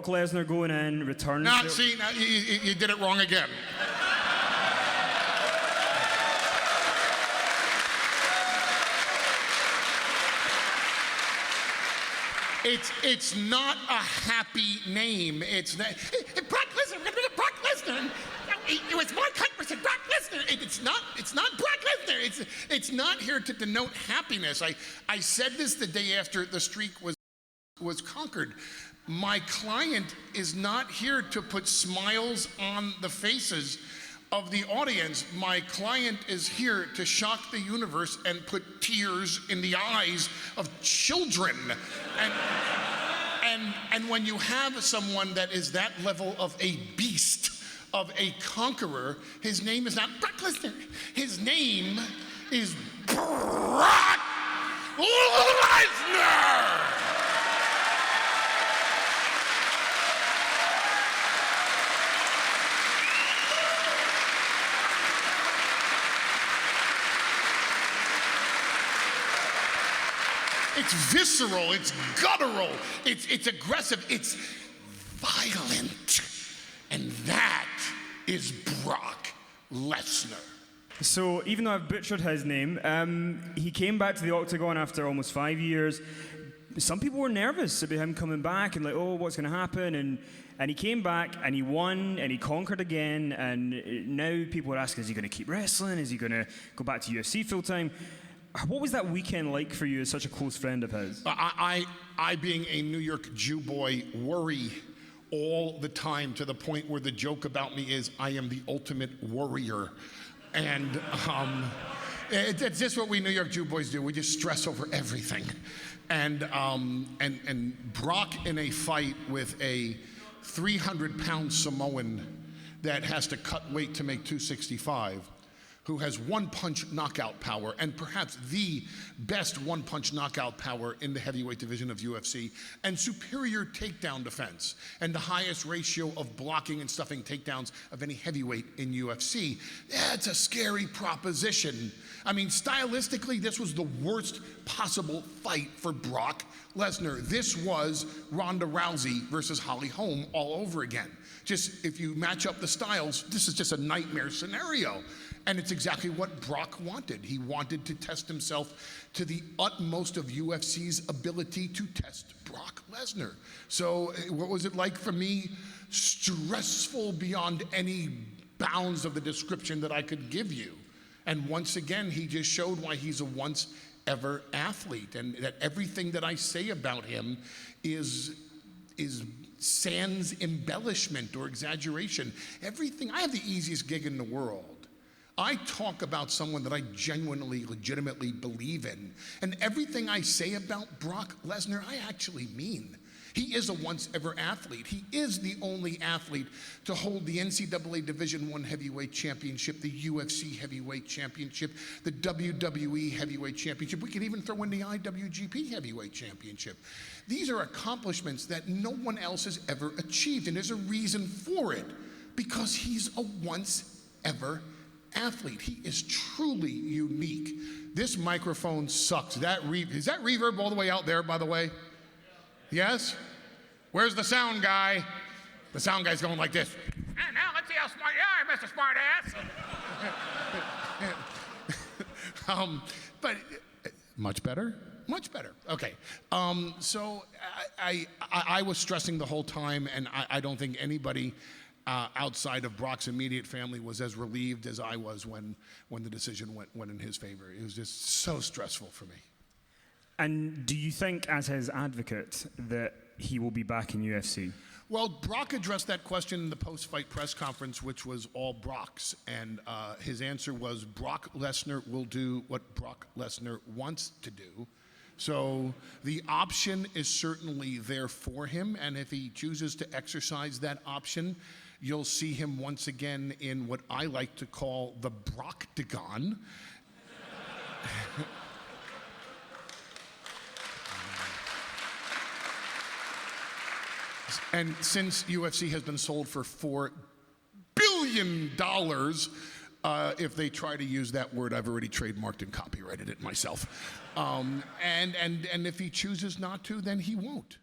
Lesnar going in, returns. Now, see, now you did it wrong again. It's not a happy name. It's not. Brock Lesnar. We're gonna bring up Brock Lesnar. It was Mark Hunt versus Brock Lesnar. It's not Brock Lesnar. It's not here to denote happiness. I said this the day after the streak was conquered. My client is not here to put smiles on the faces of the audience. My client is here to shock the universe and put tears in the eyes of children. And when you have someone that is that level of a beast, of a conqueror, his name is not Brock Lesnar. His name is Brock Lesnar! It's visceral, it's guttural, it's aggressive, it's violent. And that is Brock Lesnar. So even though I've butchered his name, he came back to the octagon after almost 5 years. Some people were nervous about him coming back and like, oh, what's going to happen? And he came back and he won and he conquered again. And now people are asking, is he going to keep wrestling? Is he going to go back to UFC full time? What was that weekend like for you as such a close friend of his? I being a New York Jew boy, worry all the time to the point where the joke about me is I am the ultimate worrier. And it's just what we New York Jew boys do. We just stress over everything. And Brock in a fight with a 300-pound Samoan that has to cut weight to make 265, who has one-punch knockout power, and perhaps the best one-punch knockout power in the heavyweight division of UFC, and superior takedown defense, and the highest ratio of blocking and stuffing takedowns of any heavyweight in UFC. That's a scary proposition. I mean, stylistically, this was the worst possible fight for Brock Lesnar. This was Ronda Rousey versus Holly Holm all over again. Just, if you match up the styles, this is just a nightmare scenario. And it's exactly what Brock wanted. He wanted to test himself to the utmost of UFC's ability to test Brock Lesnar. So what was it like for me? Stressful beyond any bounds of the description that I could give you. And once again, he just showed why he's a once ever athlete, and that everything that I say about him is sans embellishment or exaggeration. Everything, I have the easiest gig in the world. I talk about someone that I genuinely, legitimately believe in. And everything I say about Brock Lesnar, I actually mean. He is a once-ever athlete. He is the only athlete to hold the NCAA Division I Heavyweight Championship, the UFC Heavyweight Championship, the WWE Heavyweight Championship. We could even throw in the IWGP Heavyweight Championship. These are accomplishments that no one else has ever achieved, and there's a reason for it, because he's a once-ever athlete. He is truly unique. This microphone sucks. Is that reverb all the way out there, by the way? Yes? Where's the sound guy? The sound guy's going like this. And now let's see how smart you are, Mr. Smartass. But much better? Much better. Okay. So I was stressing the whole time, and I don't think anybody outside of Brock's immediate family was as relieved as I was when the decision went in his favor. It was just so stressful for me. And do you think, as his advocate, that he will be back in UFC? Well, Brock addressed that question in the post-fight press conference, which was all Brock's, and his answer was Brock Lesnar will do what Brock Lesnar wants to do. So the option is certainly there for him, and if he chooses to exercise that option, you'll see him once again in what I like to call the Brocktagon. And since UFC has been sold for $4 billion, if they try to use that word, I've already trademarked and copyrighted it myself. And if he chooses not to, then he won't.